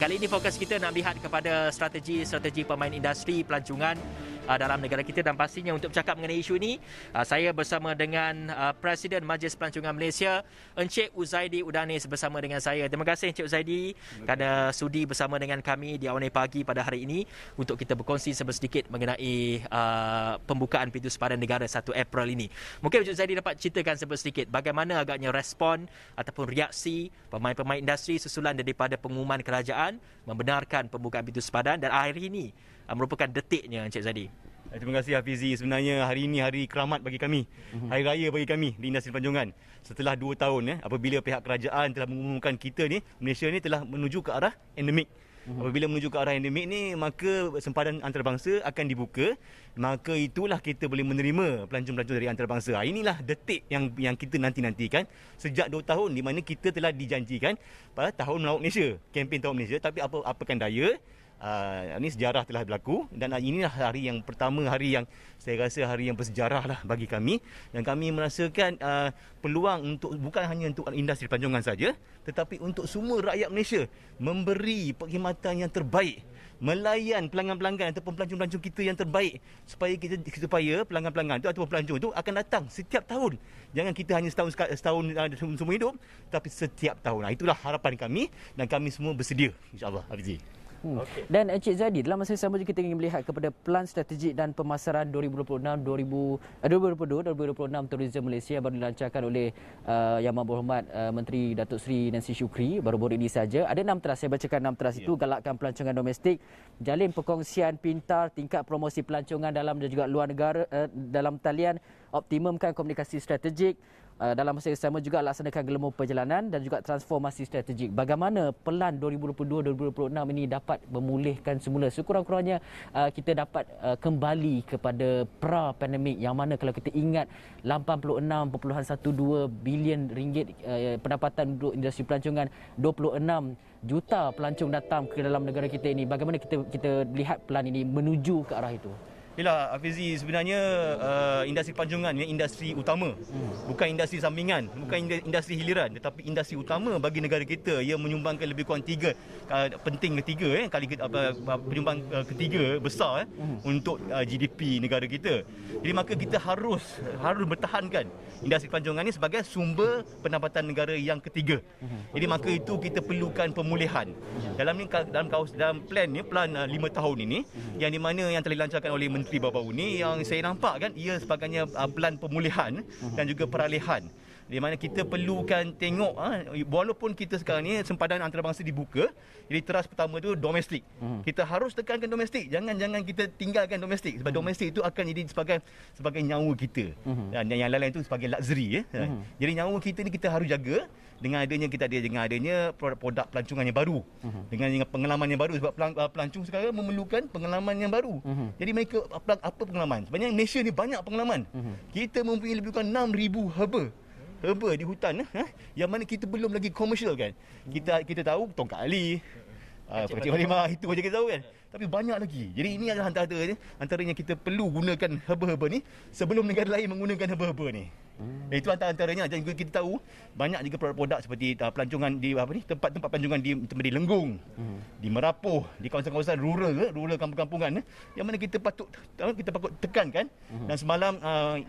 Kali ini fokus kita nak lihat kepada strategi pemain industri pelancongan dalam negara kita, dan pastinya untuk bercakap mengenai isu ini saya bersama dengan Presiden Majlis Pelancongan Malaysia, Encik Uzaidi Udanis bersama dengan saya. Terima kasih Encik Uzaidi kerana sudi bersama dengan kami di Awal Pagi pada hari ini untuk kita berkongsi sedikit mengenai pembukaan pintu sepadan negara 1 April ini. Mungkin Encik Uzaidi dapat ceritakan sedikit bagaimana agaknya respon ataupun reaksi pemain-pemain industri susulan daripada pengumuman kerajaan membenarkan pembukaan pintu sepadan, dan hari ini merupakan detiknya Encik Zadi. Terima kasih Hafizi. Sebenarnya hari ini hari keramat bagi kami. Hari raya bagi kami di industri pelancongan. Setelah 2 tahun apabila pihak kerajaan telah mengumumkan kita ni, Malaysia ni telah menuju ke arah endemik. Apabila menuju ke arah endemik ni, maka sempadan antarabangsa akan dibuka. Maka itulah kita boleh menerima pelancong-pelancong dari antarabangsa. Inilah detik yang kita nanti-nantikan sejak 2 tahun, di mana kita telah dijanjikan pada Tahun Melawat Malaysia, kempen Tahun Malaysia, tapi apakan daya, ini sejarah telah berlaku, dan inilah hari yang pertama, hari yang saya rasa hari yang bersejarah lah bagi kami, dan kami merasakan peluang untuk bukan hanya untuk industri pelancongan saja, tetapi untuk semua rakyat Malaysia memberi perkhidmatan yang terbaik, melayan pelanggan-pelanggan ataupun pelancong-pelancong kita yang terbaik, supaya pelanggan-pelanggan itu ataupun pelancong itu akan datang setiap tahun. Jangan kita hanya setahun seumur hidup, tapi setiap tahun. Itulah harapan kami, dan kami semua bersedia, insya-Allah. Hafizi. Okay. Dan Encik Zadi, dalam masa yang sama juga kita ingin melihat kepada Pelan Strategik dan Pemasaran 2022-2026 Tourism Malaysia yang baru dilancarkan oleh Yang Berhormat Menteri Datuk Seri Nancy Shukri baru-baru ini saja. Ada 6 teras, saya bacakan 6 teras itu: galakkan pelancongan domestik, jalin perkongsian pintar, tingkat promosi pelancongan dalam dan juga luar negara dalam talian, optimumkan komunikasi strategik. Dalam masa yang sama juga laksanakan gelembung perjalanan dan juga transformasi strategik. Bagaimana pelan 2022-2026 ini dapat memulihkan semula, sekurang-kurangnya kita dapat kembali kepada pra-pandemik, yang mana kalau kita ingat 86.12 bilion ringgit pendapatan untuk industri pelancongan, 26 juta pelancong datang ke dalam negara kita ini. Bagaimana kita lihat pelan ini menuju ke arah itu? Yalah Hafizi, sebenarnya industri pelancongan ni industri utama, bukan industri sampingan, bukan industri hiliran, tetapi industri utama bagi negara kita. Ia menyumbangkan lebih kurang penyumbang ketiga besar untuk GDP negara kita. Jadi maka kita harus bertahankan industri pelancongan ni sebagai sumber pendapatan negara yang ketiga. Jadi maka itu kita perlukan pemulihan. Dalam plan 5 tahun ini, yang di mana yang telah dilancarkan oleh Menteri baru-baru ni, yang saya nampak kan, ia sebagainya plan pemulihan dan juga peralihan, di mana kita perlukan tengok walaupun kita sekarang ni sempadan antarabangsa dibuka, jadi teras pertama tu domestik. Kita harus tekankan domestik, jangan kita tinggalkan domestik, sebab domestik itu akan jadi sebagai nyawa kita, dan yang lain itu sebagai luxury Jadi nyawa kita ni kita harus jaga dengan adanya produk pelancongan yang baru, dengan pengalaman yang baru, sebab pelancong sekarang memerlukan pengalaman yang baru. Jadi mereka apa pengalaman? Sebenarnya Malaysia ni banyak pengalaman. Kita mempunyai lebih kurang 6,000 herba di hutan yang mana kita belum lagi komersial kan. Kita tahu tongkat ali, Pakcik Halimah, itu saja kita tahu kan. Tapi banyak lagi. Jadi ini adalah antaranya kita perlu gunakan herba-herba ni sebelum negara lain menggunakan herba-herba ni. Itu antaranya. Dan juga kita tahu banyak juga produk-produk seperti pelancongan di tempat-tempat pelancongan di Lenggung, di Merapoh, di kawasan-kawasan rural kampung-kampungan, yang mana kita patut tekankan. Dan semalam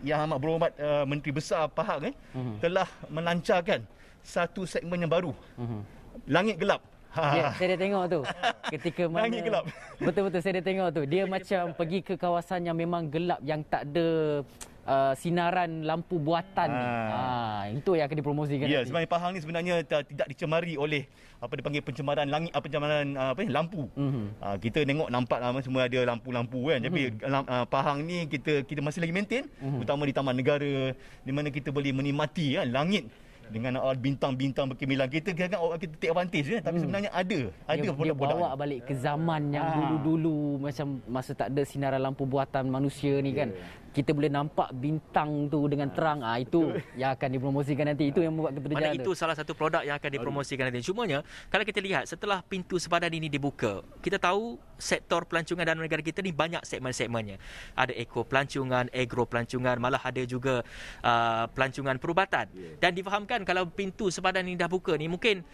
Yang Amat Berhormat Menteri Besar Pahang telah melancarkan satu segmen yang baru, Langit Gelap. Ya, saya dah tengok tu. Ketika mana Langit gelap. Betul-betul saya dah tengok tu. Dia macam pergi ke kawasan yang memang gelap, yang tak ada sinaran lampu buatan ni. Itu yang akan dipromosikan. Ya, sebenarnya Pahang ni sebenarnya tidak dicemari oleh dipanggil pencemaran langit, lampu. Kita nampak semua ada lampu-lampu kan. Tapi Pahang ni kita masih lagi maintain, terutama di Taman Negara, di mana kita boleh menikmati langit dengan bintang-bintang berkemilang. Kita take advantage tapi sebenarnya ada dia bawa balik ke zaman yang dulu-dulu, macam masa tak ada sinaran lampu buatan manusia ni kan. Kita boleh nampak bintang tu dengan terang. Itu yang akan dipromosikan nanti. Itu yang membuat kita berjalan. Itu salah satu produk yang akan dipromosikan nanti. Cumanya kalau kita lihat setelah pintu sepadan ini dibuka, kita tahu sektor pelancongan dalam negara kita ni banyak segmen-segmennya. Ada eko pelancongan, agro pelancongan, malah ada juga pelancongan perubatan. Dan difahamkan kalau pintu sepadan ini dah buka ni, mungkin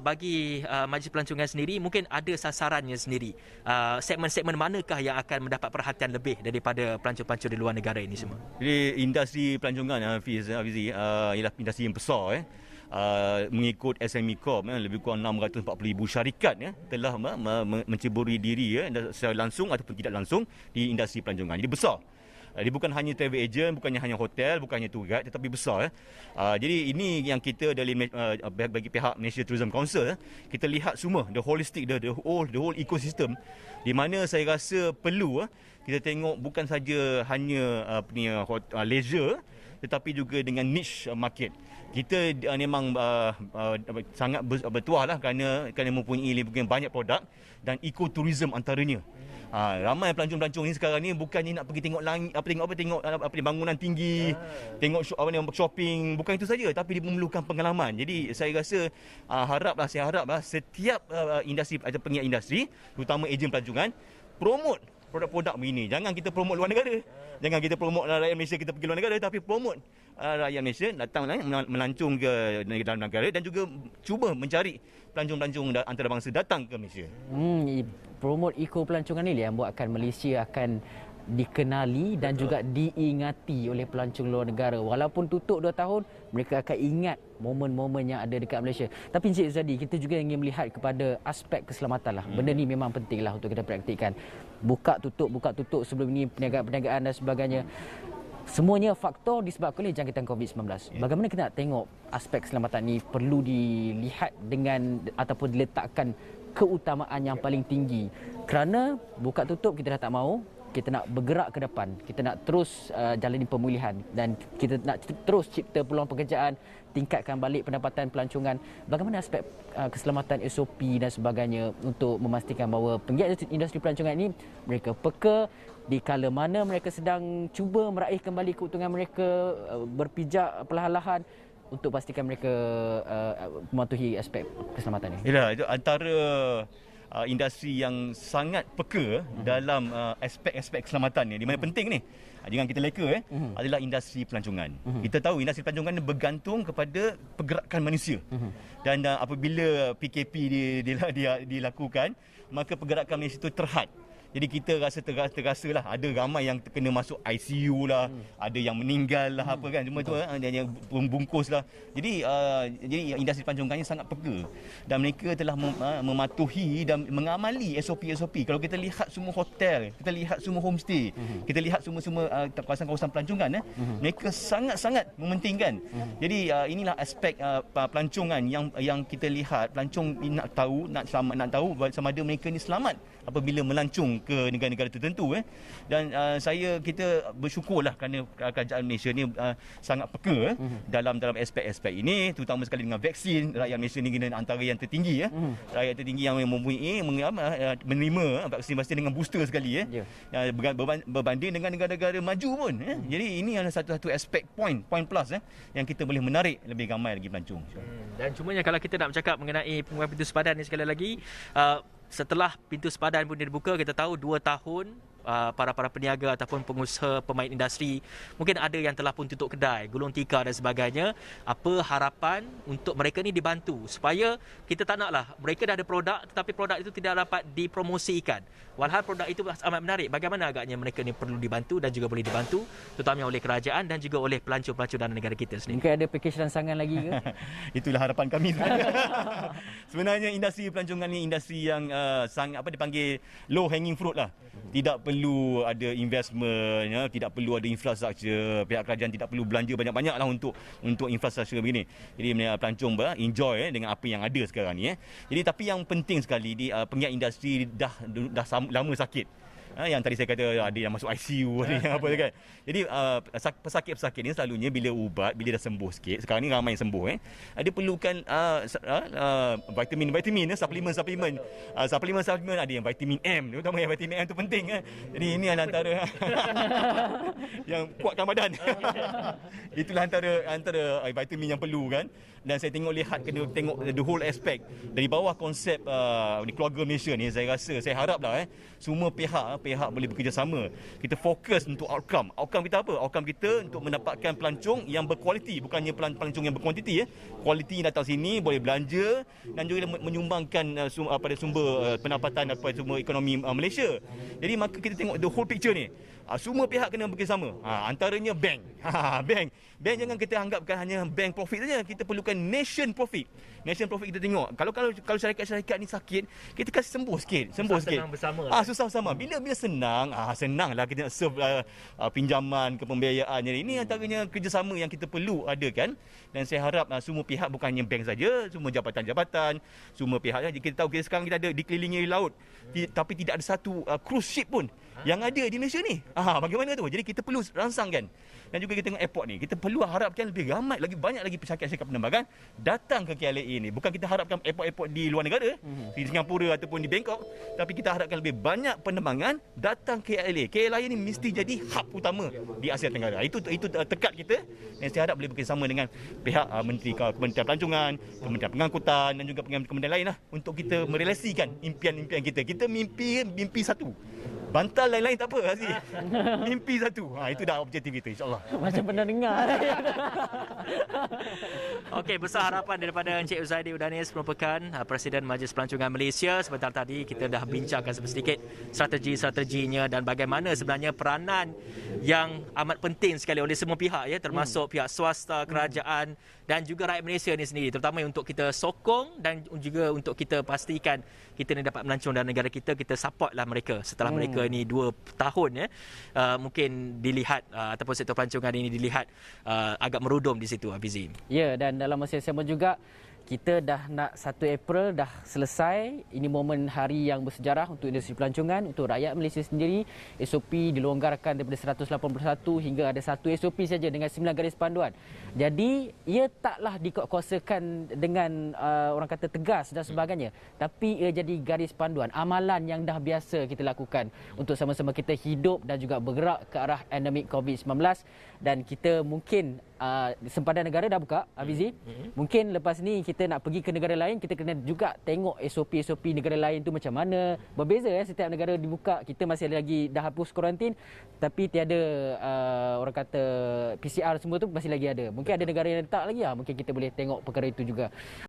bagi Majlis Pelancongan sendiri mungkin ada sasarannya sendiri. Segmen-segmen manakah yang akan mendapat perhatian lebih daripada pelancong-pelancong di luar negara ini semua? Jadi industri pelancongan Hafizi ialah industri yang besar mengikut SME Corp lebih kurang 640,000 syarikat telah menceburi diri secara langsung ataupun tidak langsung di industri pelancongan. Jadi besar. Dia bukan hanya travel agent, bukannya hanya hotel, bukan hanya tour guide, tetapi besar. Jadi ini yang kita dari bagi pihak Malaysia Tourism Council kita lihat semua the holistic, the whole ecosystem, di mana saya rasa perlu kita tengok bukan saja hanya leisure, tetapi juga dengan niche market. Kita memang sangat bertuah lah kerana mempunyai banyak produk dan ekoturism antaranya. Ramai pelancong-pelancong ni sekarang ni bukannya nak pergi tengok langit, tengok bangunan tinggi, tengok shopping, bukan itu saja, tapi dia memerlukan pengalaman. Jadi saya rasa saya haraplah setiap industri atau penggiat industri, terutama ejen pelancongan, promote produk-produk begini. Jangan kita promote luar negara. Jangan kita promote rakyat Malaysia kita pergi luar negara, tapi promote rakyat Malaysia datang melancong ke dalam negara dan juga cuba mencari pelancong-pelancong antarabangsa datang ke Malaysia. Promote eco pelancongan ni yang buatkan Malaysia akan dikenali dan juga diingati oleh pelancong luar negara. Walaupun tutup 2 tahun, mereka akan ingat momen-momen yang ada dekat Malaysia. Tapi Encik Zadi, kita juga ingin melihat kepada aspek keselamatan lah. Benda ni memang penting lah untuk kita praktikkan. Buka tutup sebelum ini, perniagaan dan sebagainya. Semuanya faktor disebabkan oleh jangkitan COVID-19. Bagaimana kita nak tengok aspek keselamatan ni perlu dilihat dengan ataupun diletakkan keutamaan yang paling tinggi. Kerana buka tutup kita dah tak mahu, kita nak bergerak ke depan, kita nak terus jalani pemulihan dan kita nak terus cipta peluang pekerjaan, tingkatkan balik pendapatan pelancongan. Bagaimana aspek keselamatan SOP dan sebagainya untuk memastikan bahawa penggiat industri pelancongan ini mereka peka di kala mana mereka sedang cuba meraih kembali keuntungan mereka, berpijak perlahan-lahan untuk pastikan mereka mematuhi aspek keselamatan ini. Yalah, itu antara industri yang sangat peka dalam aspek-aspek keselamatan ni, di mana penting ni jangan kita leka adalah industri pelancongan. Kita tahu industri pelancongan bergantung kepada pergerakan manusia. Dan apabila PKP dilakukan, maka pergerakan manusia itu terhad. Jadi kita terasa lah ada ramai yang kena masuk ICU lah, ada yang meninggal lah, apa kan, semua tu yang membungkus lah. Jadi industri pelancongan ni sangat peka dan mereka telah mematuhi dan mengamali SOP. Kalau kita lihat semua hotel, kita lihat semua homestay, kita lihat semua kawasan-kawasan pelancongan, mereka sangat-sangat mementingkan. Jadi inilah aspek pelancongan yang kita lihat. Pelancong nak tahu sama ada mereka ni selamat apabila melancong ke negara-negara tertentu dan kita bersyukurlah kerana kerajaan Malaysia ni sangat peka dalam aspek-aspek ini, terutama sekali dengan vaksin. Rakyat Malaysia ni antara yang tertinggi rakyat tertinggi yang mempunyai menerima vaksin dengan booster sekali berbanding dengan negara-negara maju pun. Jadi ini adalah satu aspek point plus yang kita boleh menarik lebih ramai lagi pelancong. Dan cumanya kalau kita nak bercakap mengenai pembukaan pintu sepadan ni sekali lagi, setelah pintu sepadan pun dibuka, kita tahu 2 tahun para peniaga ataupun pengusaha pemain industri mungkin ada yang telah pun tutup kedai, gulung tikar dan sebagainya. Apa harapan untuk mereka ni dibantu supaya kita tak naklah mereka dah ada produk tetapi produk itu tidak dapat dipromosikan, walhal produk itu amat menarik. Bagaimana agaknya mereka ni perlu dibantu dan juga boleh dibantu terutama oleh kerajaan dan juga oleh pelancong-pelancong dalam negara kita sendiri. Mungkin ada pakej rangsangan lagi ke? Itulah harapan kami. Sebenarnya industri pelancongan ni industri yang sangat dipanggil low hanging fruit lah. Tidak perlu ada investment, tidak perlu ada infrastruktur. Pihak kerajaan tidak perlu belanja banyak-banyak lah untuk infrastruktur begini. Jadi pelancong enjoy dengan apa yang ada sekarang ni. Jadi tapi yang penting sekali penggiat industri dah lama sakit. Yang tadi saya kata ada yang masuk ICU, ada yang apa kan. Jadi pesakit-pesakit ni selalunya bila ubat, bila dah sembuh sikit, sekarang ni ramai yang sembuh dia perlukan vitamin, suplemen ada yang vitamin M, terutama yang vitamin M tu penting Jadi ini antara yang kuatkan badan. Itulah antara vitamin yang perlu kan. Dan saya kena tengok the whole aspect dari bawah konsep keluarga Malaysia ni. Saya haraplah semua pihak boleh bekerjasama. Kita fokus untuk outcome kita apa? Outcome kita untuk mendapatkan pelancong yang berkualiti, bukannya pelancong yang berkuantiti kualiti datang sini boleh belanja dan juga menyumbangkan pada sumber pendapatan sumber ekonomi Malaysia. Jadi maka kita tengok the whole picture ni. Semua pihak kena bekerjasama. Antaranya bank. Bank jangan kita anggapkan hanya bank profit saja. Kita perlukan nation profit. Nation profit kita tengok. Kalau syarikat-syarikat ni sakit, kita kasih sembuh sikit. Senang bersama. Susah bersama. Bila senang, senanglah kita nak serve pinjaman ke pembiayaan. Ini antaranya kerjasama yang kita perlu adakan. Dan saya harap semua pihak, bukan hanya bank saja, semua jabatan-jabatan, semua pihak. Kita tahu sekarang kita ada dikelilingi laut, tapi tidak ada satu cruise ship pun yang ada di Malaysia ni. Bagaimana tu? Jadi kita perlu rangsangkan. Dan juga kita tengok airport ni, kita perlu harapkan lebih ramai lagi, banyak lagi syarikat-syarikat penerbangan datang ke KLIA ni. Bukan kita harapkan airport-airport di luar negara, di Singapura ataupun di Bangkok, tapi kita harapkan lebih banyak penerbangan datang ke KLIA. KLIA ni mesti jadi hub utama di Asia Tenggara. Itu tekad kita, dan saya harap boleh bekerjasama dengan pihak Kementerian Pelancongan, Kementerian Pengangkutan dan juga kementerian lain untuk kita merealisasikan impian-impian kita. Kita mimpi satu. Bantal lain-lain tak apa, Aziz. Mimpi satu. Itu dah objektif kita, insyaAllah. Macam pernah dengar. Okey, besar harapan daripada Encik Uzaidi Udanis merupakan Presiden Majlis Pelancongan Malaysia. Sebentar tadi kita dah bincangkan sedikit strategi-strateginya dan bagaimana sebenarnya peranan yang amat penting sekali oleh semua pihak termasuk pihak swasta, kerajaan dan juga rakyat Malaysia ni sendiri, terutama untuk kita sokong dan juga untuk kita pastikan kita ni dapat melancong dalam negara kita supportlah mereka setelah mereka ni 2 tahun mungkin dilihat ataupun sektor pelancongan ini dilihat agak merudum di situ, Hafizi. Ya, dan dalam masa yang sama juga kita dah nak 1 April dah selesai. Ini momen hari yang bersejarah untuk industri pelancongan, untuk rakyat Malaysia sendiri. SOP dilonggarkan daripada 181 hingga ada 1 SOP saja dengan 9 garis panduan. Jadi ia taklah dikuatkuasakan dengan orang kata tegas dan sebagainya, tapi ia jadi garis panduan, amalan yang dah biasa kita lakukan untuk sama-sama kita hidup dan juga bergerak ke arah endemik COVID-19. Dan kita mungkin sempadan negara dah buka, Hafizi. Mungkin lepas ni kita nak pergi ke negara lain, kita kena juga tengok SOP-SOP negara lain tu macam mana. Berbeza setiap negara dibuka. Kita masih lagi dah hapus kuarantin, tapi tiada orang kata PCR semua tu masih lagi ada. Mungkin ada negara yang tak lagi, mungkin kita boleh tengok perkara itu juga.